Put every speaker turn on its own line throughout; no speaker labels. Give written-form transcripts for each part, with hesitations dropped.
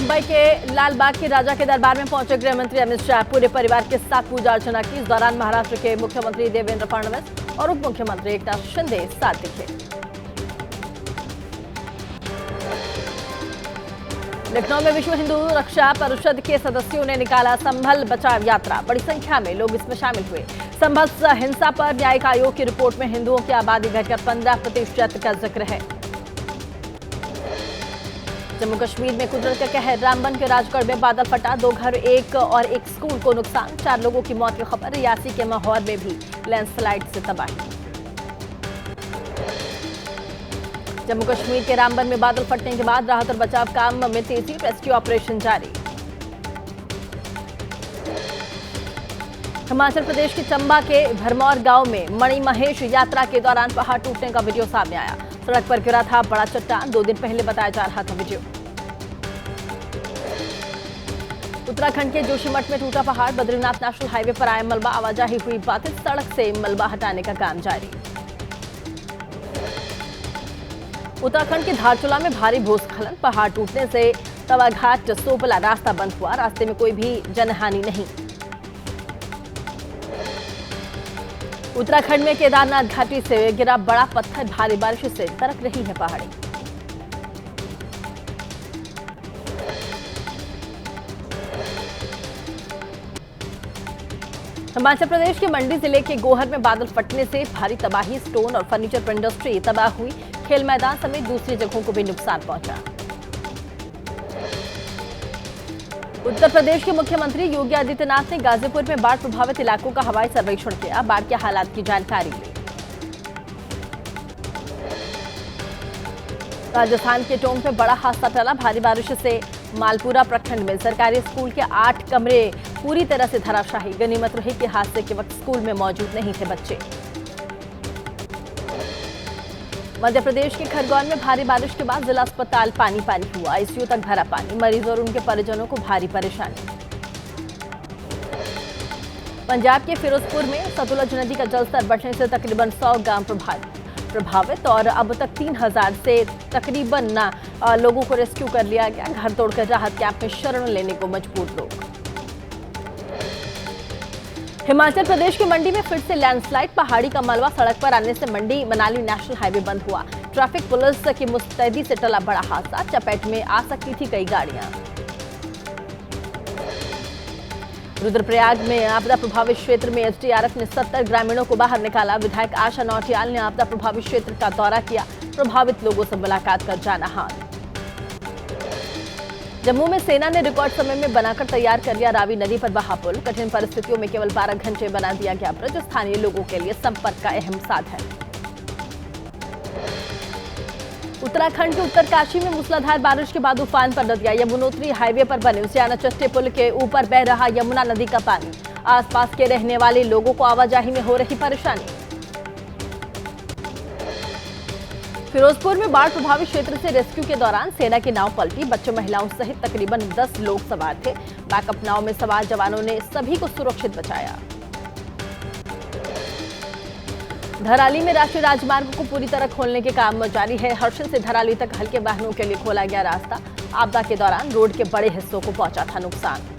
मुंबई के लालबाग के राजा के दरबार में पहुंचे गृह मंत्री अमित शाह पूरे परिवार के साथ पूजा अर्चना की। इस दौरान महाराष्ट्र के मुख्यमंत्री देवेंद्र फडणवीस और उप मुख्यमंत्री एकनाथ शिंदे साथ दिखे। लखनऊ में विश्व हिंदू रक्षा परिषद के सदस्यों ने निकाला संभल बचाव यात्रा। बड़ी संख्या में लोग इसमें शामिल हुए। संभल हिंसा पर न्यायिक आयोग की रिपोर्ट में हिंदुओं की आबादी घटकर 15% का जिक्र है। जम्मू कश्मीर में कुदरत का कहर। रामबन के राजगढ़ में बादल फटा। 2 घर एक स्कूल को नुकसान। 4 लोगों की मौत की खबर। रियासी के माहौर में भी लैंडस्लाइड से तबाही। जम्मू कश्मीर के रामबन में बादल फटने के बाद राहत और बचाव काम में तेजी। रेस्क्यू ऑपरेशन जारी। हिमाचल प्रदेश के चंबा के भरमौर गांव में मणिमहेश यात्रा के दौरान पहाड़ टूटने का वीडियो सामने आया। सड़क पर गिरा था बड़ा चट्टान। 2 दिन पहले बताया जा रहा था वीडियो। उत्तराखंड के जोशीमठ में टूटा पहाड़। बद्रीनाथ नेशनल हाईवे पर आया मलबा। आवाजाही हुई बाधित। सड़क से मलबा हटाने का काम जारी। उत्तराखंड के धारचूला में भारी भूस्खलन। पहाड़ टूटने से तवाघाट सोपला रास्ता बंद हुआ। रास्ते में कोई भी जनहानि नहीं। उत्तराखंड में केदारनाथ घाटी से गिरा बड़ा पत्थर। भारी बारिश से दरक रही है पहाड़ी। हिमाचल प्रदेश के मंडी जिले के गोहर में बादल फटने से भारी तबाही। स्टोन और फर्नीचर पर इंडस्ट्री तबाह हुई। खेल मैदान समेत दूसरी जगहों को भी नुकसान पहुंचा। उत्तर प्रदेश के मुख्यमंत्री योगी आदित्यनाथ ने गाजीपुर में बाढ़ प्रभावित इलाकों का हवाई सर्वेक्षण किया। बाढ़ के हालात की जानकारी ली। राजस्थान के टोंक में बड़ा हादसा टला। भारी बारिश से मालपुरा प्रखंड में सरकारी स्कूल के 8 कमरे पूरी तरह से धराशायी। गनीमत रही कि हादसे के वक्त स्कूल में मौजूद नहीं थे बच्चे। मध्य प्रदेश के खरगोन में भारी बारिश के बाद जिला अस्पताल पानी पानी हुआ। आईसीयू तक भरा पानी। मरीजों और उनके परिजनों को भारी परेशानी। पंजाब के फिरोजपुर में सतलुज नदी का जलस्तर बढ़ने से तकरीबन 100 गांव प्रभावित और अब तक 3000 से तकरीबन लोगों को रेस्क्यू कर लिया गया। घर तोड़कर राहत कैंप में शरण लेने को मजबूर लोग। हिमाचल प्रदेश के मंडी में फिर से लैंडस्लाइड। पहाड़ी का मलबा सड़क पर आने से मंडी मनाली नेशनल हाईवे बंद हुआ। ट्रैफिक पुलिस की मुस्तैदी से टला बड़ा हादसा। चपेट में आ सकती थी कई गाड़ियां। रुद्रप्रयाग में आपदा प्रभावित क्षेत्र में एसडीआरएफ ने 70 ग्रामीणों को बाहर निकाला। विधायक आशा नौटियाल ने आपदा प्रभावित क्षेत्र का दौरा किया। प्रभावित लोगों से मुलाकात कर जाना हाल। जम्मू में सेना ने रिकॉर्ड समय में बनाकर तैयार कर लिया रावी नदी पर बहा पुल। कठिन परिस्थितियों में केवल 12 घंटे बना दिया गया ब्रिज। स्थानीय लोगों के लिए संपर्क का अहम साधन। उत्तराखंड के उत्तरकाशी में मूसलाधार बारिश के बाद उफान पर नदियां। यमुनोत्री हाईवे पर बने उसियाना चट्टे पुल के ऊपर बह रहा यमुना नदी का पानी। आसपास के रहने वाले लोगों को आवाजाही में हो रही परेशानी। फिरोजपुर में बाढ़ प्रभावित क्षेत्र से रेस्क्यू के दौरान सेना की नाव पलटी। बच्चों महिलाओं सहित तकरीबन 10 लोग सवार थे। बैकअप नाव में सवार जवानों ने सभी को सुरक्षित बचाया। धराली में राष्ट्रीय राजमार्ग को पूरी तरह खोलने के काम जारी है। हर्षिल से धराली तक हल्के वाहनों के लिए खोला गया रास्ता। आपदा के दौरान रोड के बड़े हिस्सों को पहुंचा था नुकसान।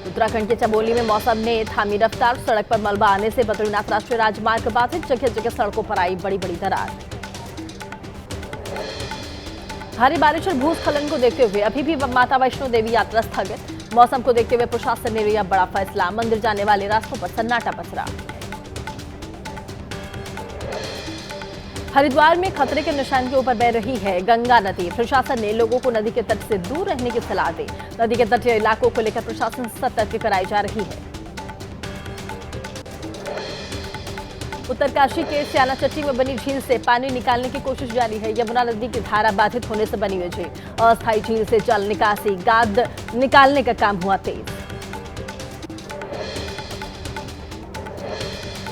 उत्तराखंड के चमोली में मौसम ने थामी रफ्तार। सड़क पर मलबा आने से बद्रीनाथ राष्ट्रीय राजमार्ग बाधित। जगह जगह सड़कों पर आई बड़ी बड़ी दरार। भारी बारिश और भूस्खलन को देखते हुए अभी भी माता वैष्णो देवी यात्रा स्थगित। मौसम को देखते हुए प्रशासन ने लिया बड़ा फैसला। मंदिर जाने वाले रास्तों पर सन्नाटा पसरा। हरिद्वार में खतरे के निशान के ऊपर बह रही है गंगा नदी। प्रशासन ने लोगों को नदी के तट से दूर रहने की सलाह दी। नदी के तटीय इलाकों को लेकर प्रशासन सतर्क कराई जा रही है। उत्तरकाशी के सियाना चट्टी में बनी झील से पानी निकालने की कोशिश जारी है। यमुना नदी की धारा बाधित होने से बनी हुई झील। अस्थायी झील से जल निकासी गाद निकालने का काम हुआ तेज।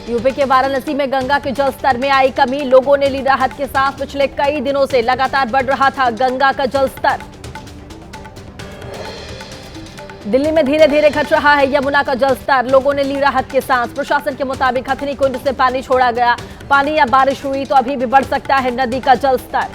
यूपी के वाराणसी में गंगा के जलस्तर में आई कमी। लोगों ने ली राहत की सांस। पिछले कई दिनों से लगातार बढ़ रहा था गंगा का जलस्तर। दिल्ली में धीरे धीरे घट रहा है यमुना का जलस्तर। लोगों ने ली राहत की सांस। प्रशासन के मुताबिक हथनी कुंड से पानी छोड़ा गया। पानी या बारिश हुई तो अभी भी बढ़ सकता है नदी का जलस्तर।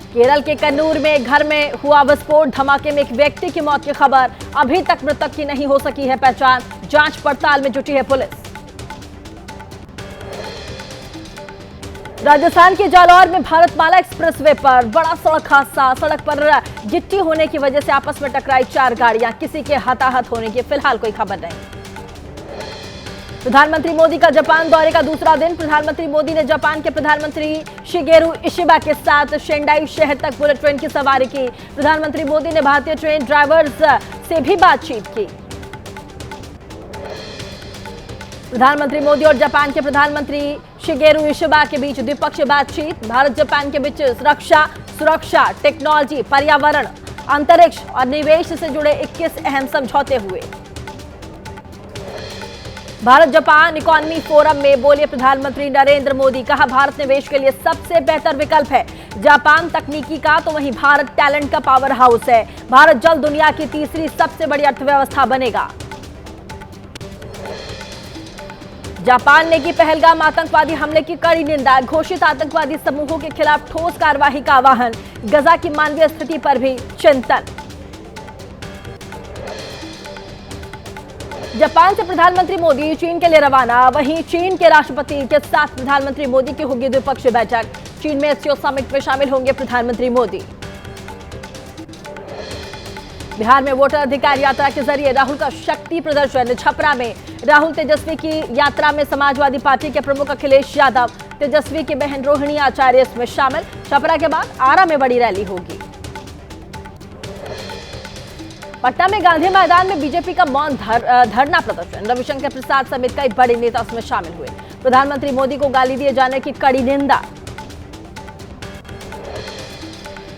केरल के कन्नूर में घर में हुआ विस्फोट, धमाके में एक व्यक्ति की मौत की खबर। अभी तक मृतक की नहीं हो सकी है पहचान, जांच पड़ताल में जुटी है पुलिस। राजस्थान के जालौर में भारतमाला एक्सप्रेसवे पर बड़ा सड़क हादसा। सड़क पर गिट्टी होने की वजह से आपस में टकराई 4 गाड़ियां, किसी के हताहत होने की फिलहाल कोई खबर नहीं। प्रधानमंत्री मोदी का जापान दौरे का दूसरा दिन। प्रधानमंत्री मोदी ने जापान के प्रधानमंत्री शिगेरू इशिबा के साथ शेंडाई शहर तक बुलेट ट्रेन की सवारी की। प्रधानमंत्री मोदी ने भारतीय ट्रेन ड्राइवर्स से भी बातचीत की। प्रधानमंत्री मोदी और जापान के प्रधानमंत्री शिगेरू इशिबा के बीच द्विपक्षीय बातचीत। भारत जापान के बीच सुरक्षा, टेक्नोलॉजी, पर्यावरण, अंतरिक्ष और निवेश से जुड़े 21 अहम समझौते हुए। भारत जापान इकोनॉमी फोरम में बोले प्रधानमंत्री नरेंद्र मोदी, कहा भारत निवेश के लिए सबसे बेहतर विकल्प है। जापान तकनीकी का तो वहीं भारत टैलेंट का पावर हाउस है। भारत जल्द दुनिया की तीसरी सबसे बड़ी अर्थव्यवस्था बनेगा। जापान ने की पहलगाम आतंकवादी हमले की कड़ी निंदा। घोषित आतंकवादी समूहों के खिलाफ ठोस कार्रवाई का आह्वान। गजा की मानवीय स्थिति पर भी चिंतन। जापान से प्रधानमंत्री मोदी चीन के लिए रवाना। वहीं चीन के राष्ट्रपति के साथ प्रधानमंत्री मोदी की होगी द्विपक्षीय बैठक। चीन में एससीओ समिट में शामिल होंगे प्रधानमंत्री मोदी। बिहार में वोटर अधिकार यात्रा के जरिए राहुल का शक्ति प्रदर्शन। छपरा में राहुल तेजस्वी की यात्रा में समाजवादी पार्टी के प्रमुख अखिलेश यादव, तेजस्वी की बहन रोहिणी आचार्य इसमें शामिल। छपरा के बाद आरा में बड़ी रैली होगी। पटना में गांधी मैदान में बीजेपी का मौन धरना प्रदर्शन। रविशंकर प्रसाद समेत कई बड़े नेता उसमें शामिल हुए। प्रधानमंत्री मोदी को गाली दिए जाने की कड़ी निंदा।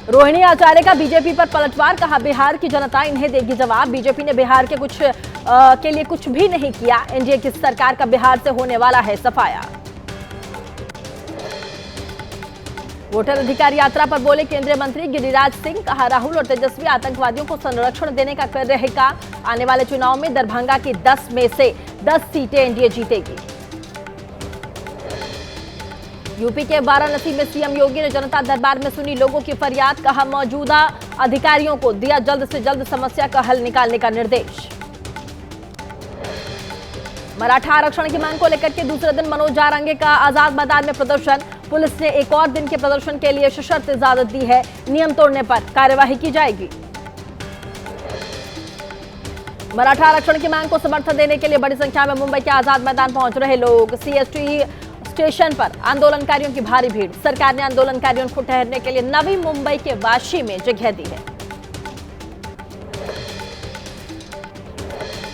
रोहिणी आचार्य का बीजेपी पर पलटवार, कहा बिहार की जनता इन्हें देगी जवाब। बीजेपी ने बिहार के लिए कुछ भी नहीं किया। एनडीए की सरकार का बिहार से होने वाला है सफाया। वोटर अधिकार यात्रा पर बोले केंद्रीय मंत्री गिरिराज सिंह, कहा राहुल और तेजस्वी आतंकवादियों को संरक्षण देने का कर रहे काम। आने वाले चुनाव में दरभंगा की 10 में से 10 सीटें एनडीए जीतेगी। यूपी के वाराणसी में सीएम योगी ने जनता दरबार में सुनी लोगों की फरियाद। कहा मौजूदा अधिकारियों को दिया जल्द से जल्द समस्या का हल निकालने का निर्देश। मराठा आरक्षण की मांग को लेकर के दूसरे दिन मनोज जारंगे का आजाद मैदान में प्रदर्शन। पुलिस ने एक और दिन के प्रदर्शन के लिए सशर्त इजाजत दी है। नियम तोड़ने पर कार्यवाही की जाएगी। मराठा आरक्षण की मांग को समर्थन देने के लिए बड़ी संख्या में मुंबई के आजाद मैदान पहुंच रहे लोग। सीएसटी स्टेशन पर आंदोलनकारियों की भारी भीड़। सरकार ने आंदोलनकारियों को ठहरने के लिए नवी मुंबई के वाशी में जगह दी है।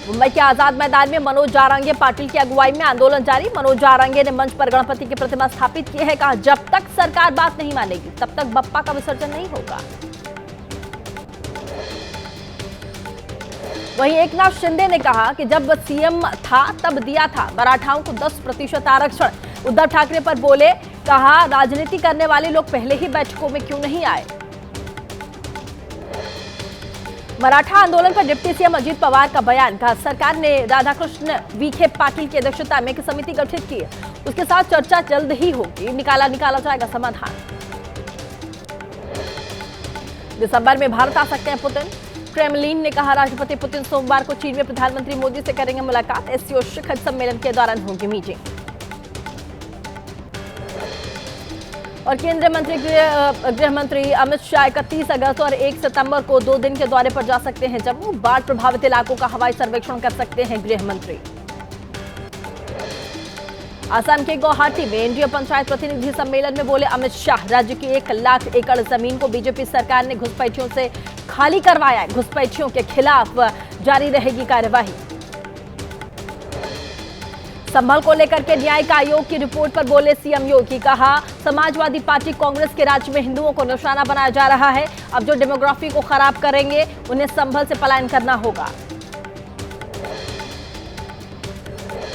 मुंबई के आजाद मैदान में मनोज जारंगे पाटिल की अगुवाई में आंदोलन जारी। मनोज जारंगे ने मंच पर गणपति की प्रतिमा स्थापित की है। कहा जब तक सरकार बात नहीं मानेगी तब तक बप्पा का विसर्जन नहीं होगा। वहीं एकनाथ शिंदे ने कहा कि जब सीएम था तब दिया था मराठाओं को 10% आरक्षण। उद्धव ठाकरे पर बोले, कहा राजनीति करने वाले लोग पहले ही बैठकों में क्यों नहीं आए। मराठा आंदोलन पर डिप्टी सीएम अजित पवार का बयान। कहा सरकार ने राधाकृष्ण विखे पाटिल की अध्यक्षता में एक समिति गठित की। उसके साथ चर्चा जल्द ही होगी। निकाला जाएगा समाधान। दिसंबर में भारत आ सकते हैं पुतिन। क्रेमलिन ने कहा राष्ट्रपति पुतिन सोमवार को चीन में प्रधानमंत्री मोदी से करेंगे मुलाकात। एससीओ शिखर सम्मेलन के दौरान होगी मीटिंग। और केंद्रीय मंत्री गृह मंत्री अमित शाह 31 अगस्त और 1 सितंबर को 2 दिन के दौरे पर जा सकते हैं जम्मू। बाढ़ प्रभावित इलाकों का हवाई सर्वेक्षण कर सकते हैं गृह मंत्री। असम के गुवाहाटी में एनडीए पंचायत प्रतिनिधि सम्मेलन में बोले अमित शाह, राज्य की 1 लाख एकड़ जमीन को बीजेपी सरकार ने घुसपैठियों से खाली करवाया है। घुसपैठियों के खिलाफ जारी रहेगी कार्यवाही। संभल को लेकर के न्यायिक आयोग की रिपोर्ट पर बोले सीएम योगी। कहा समाजवादी पार्टी कांग्रेस के राज्य में हिंदुओं को निशाना बनाया जा रहा है। अब जो डेमोग्राफी को खराब करेंगे उन्हें संभल से पलायन करना होगा।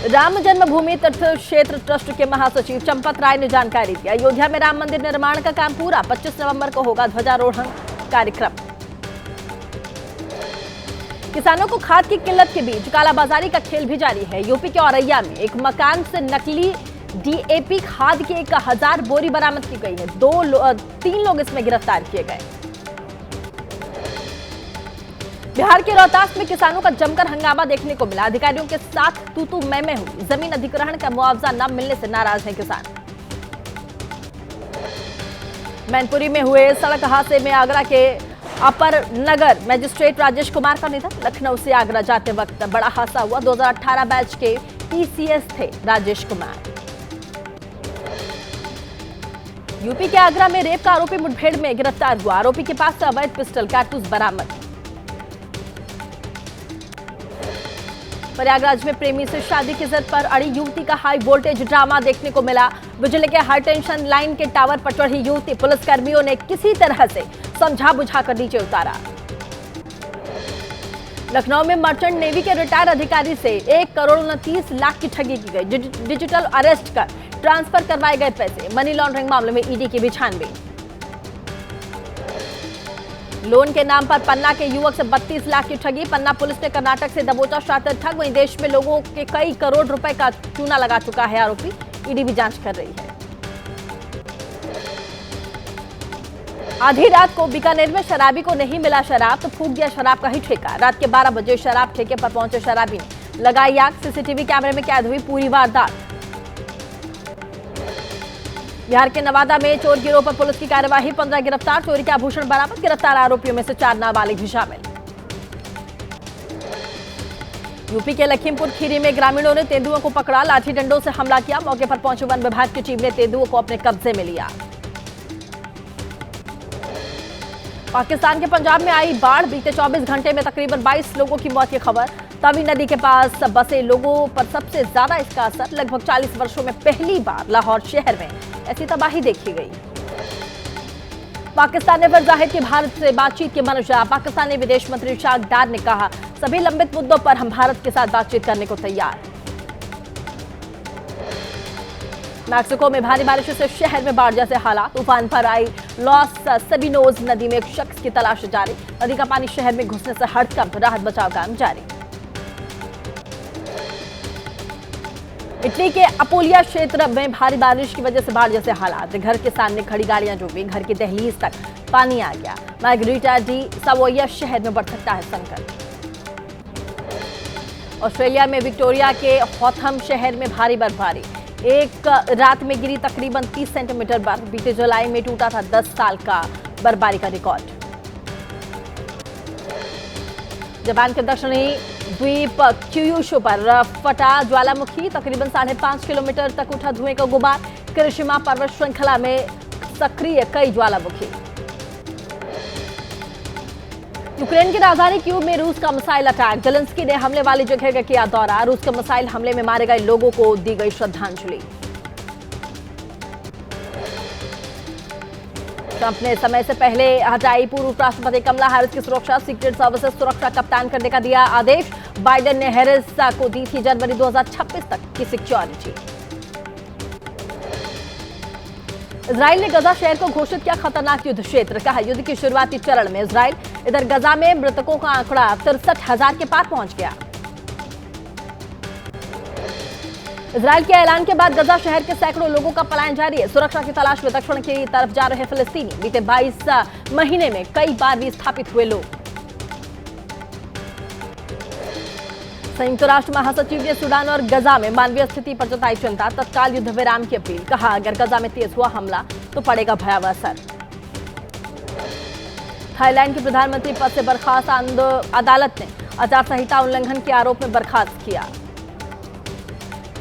राम जन्मभूमि तीर्थ क्षेत्र ट्रस्ट के महासचिव चंपत राय ने जानकारी दी। अयोध्या में राम मंदिर निर्माण का काम पूरा। 25 नवंबर को होगा ध्वजारोहण कार्यक्रम। किसानों को खाद की किल्लत के बीच कालाबाजारी का खेल भी जारी है। यूपी के औरैया में एक मकान से नकली डीएपी खाद की 1000 बोरी बरामद की गई है। 3 लोग इसमें गिरफ्तार किए गए। बिहार के रोहतास में किसानों का जमकर हंगामा देखने को मिला। अधिकारियों के साथ तू मैं हुई। जमीन अधिग्रहण का मुआवजा न मिलने से नाराज हैं किसान। मैनपुरी में हुए सड़क हादसे में आगरा के अपर नगर मजिस्ट्रेट राजेश कुमार का निधन। लखनऊ से आगरा जाते वक्त बड़ा हादसा हुआ। 2018 बैच के पीसीएस थे राजेश कुमार। यूपी के आगरा में रेप का आरोपी मुठभेड़ में गिरफ्तार हुआ। आरोपी के पास से अवैध पिस्टल कारतूस बरामद। प्रयागराज में प्रेमी से शादी की जिद पर अड़ी युवती का हाई वोल्टेज ड्रामा देखने को मिला। बिजली के हाई टेंशन लाइन के टावर पर चढ़ी युवती, पुलिसकर्मियों ने किसी तरह से समझा बुझाकर नीचे उतारा। लखनऊ में मर्चेंट नेवी के रिटायर्ड अधिकारी से 1,29,00,000 की ठगी की गई। डिजिटल अरेस्ट कर ट्रांसफर करवाए गए पैसे। मनी लॉन्ड्रिंग मामले में ईडी की भी छानबीन। लोन के नाम पर पन्ना के युवक से 32 लाख की ठगी। पन्ना पुलिस ने कर्नाटक से दबोचा शातिर ठग। वहीं देश में लोगों के कई करोड़ रुपए का चूना लगा चुका है आरोपी। ईडी भी जांच कर रही है। आधी रात को बीकानेर में शराबी को नहीं मिला शराब तो फूंक दिया शराब का ही ठेका। रात के 12 बजे शराब ठेके पर पहुंचे शराबी ने लगाई आग। सीसीटीवी कैमरे में कैद हुई पूरी वारदात। बिहार के नवादा में चोर गिरोह पर पुलिस की कार्यवाही। 15 गिरफ्तार। चोरी के आभूषण बरामद। गिरफ्तार आरोपियों में से 4 नाबालिग भी शामिल। यूपी के लखीमपुर खीरी में ग्रामीणों ने तेंदुओं को पकड़ा। लाठी डंडों से हमला किया। मौके पर पहुंचे वन विभाग की टीम ने तेंदुओं को अपने कब्जे में लिया। पाकिस्तान के पंजाब में आई बाढ़। बीते 24 घंटे में तकरीबन 22 लोगों की मौत की खबर। तवी नदी के पास बसे लोगों पर सबसे ज्यादा इसका असर। लगभग 40 वर्षों में पहली बार लाहौर शहर में ऐसी तबाही देखी गई। पाकिस्तान ने फिर जाहिर की भारत से बातचीत की मंशा। पाकिस्तानी विदेश मंत्री इशाक डार ने कहा, सभी लंबित मुद्दों पर हम भारत के साथ बातचीत करने को तैयार। मैक्सिको में भारी बारिश से शहर में बाढ़ जैसे हालात। तूफान पर आई लॉस सेबिनोज नदी में एक शख्स की तलाश जारी। नदी का पानी शहर में घुसने से हड़कंप। राहत बचाव काम जारी। इटली के अपोलिया क्षेत्र में भारी बारिश की वजह से बाढ़ जैसे हालात। घर के सामने खड़ी गाड़ियां डूबी। घर की दहलीज तक पानी आ गया। मार्गरीटा डी सवोया शहर में बढ़ सकता है संकट। ऑस्ट्रेलिया में विक्टोरिया के हॉथम शहर में भारी बर्फबारी। एक रात में गिरी तकरीबन 30 सेंटीमीटर बर्फ। बीते जुलाई में टूटा था 10 साल का बर्फबारी का रिकॉर्ड। जापान के दक्षिणी द्वीप क्यूशू पर फटा ज्वालामुखी। तकरीबन 5.5 किलोमीटर तक उठा धुएं का गुबार। किरिशिमा पर्वत श्रृंखला में सक्रिय कई ज्वालामुखी। यूक्रेन की राजधानी कीव में रूस का मिसाइल अटैक। जेलेंस्की ने हमले वाली जगह का किया दौरा। रूस के मिसाइल हमले में मारे गए लोगों को दी गई श्रद्धांजलि। ट्रंप ने समय से पहले हटाई पूर्व राष्ट्रपति कमला हैरिस की सुरक्षा। सीक्रेट सर्विसेज सुरक्षा कप्तान करने का दिया आदेश। बाइडेन ने हैरिस को दी थी जनवरी 2026 तक की सिक्योरिटी। इजराइल ने गजा शहर को घोषित किया खतरनाक युद्ध क्षेत्र। कहा युद्ध की शुरुआती चरण में इजराइल। इधर गजा में मृतकों का आंकड़ा 63,000 के पार पहुंच गया। इजराइल के ऐलान के बाद गजा शहर के सैकड़ों लोगों का पलायन जारी है। सुरक्षा की तलाश में दक्षिण की तरफ जा रहे फिलिस्तीनी। बीते 22 महीने में कई बार विस्थापित हुए लोग। संयुक्त राष्ट्र महासचिव ने सूडान और गजा में मानवीय स्थिति पर जताई चिंता। तत्काल युद्ध विराम की अपील। कहा अगर गजा में तेज हुआ हमला तो पड़ेगा भयावह असर। थाईलैंड के प्रधानमंत्री पद से बर्खास्त अदालत ने आचार संहिता उल्लंघन के आरोप में बर्खास्त किया।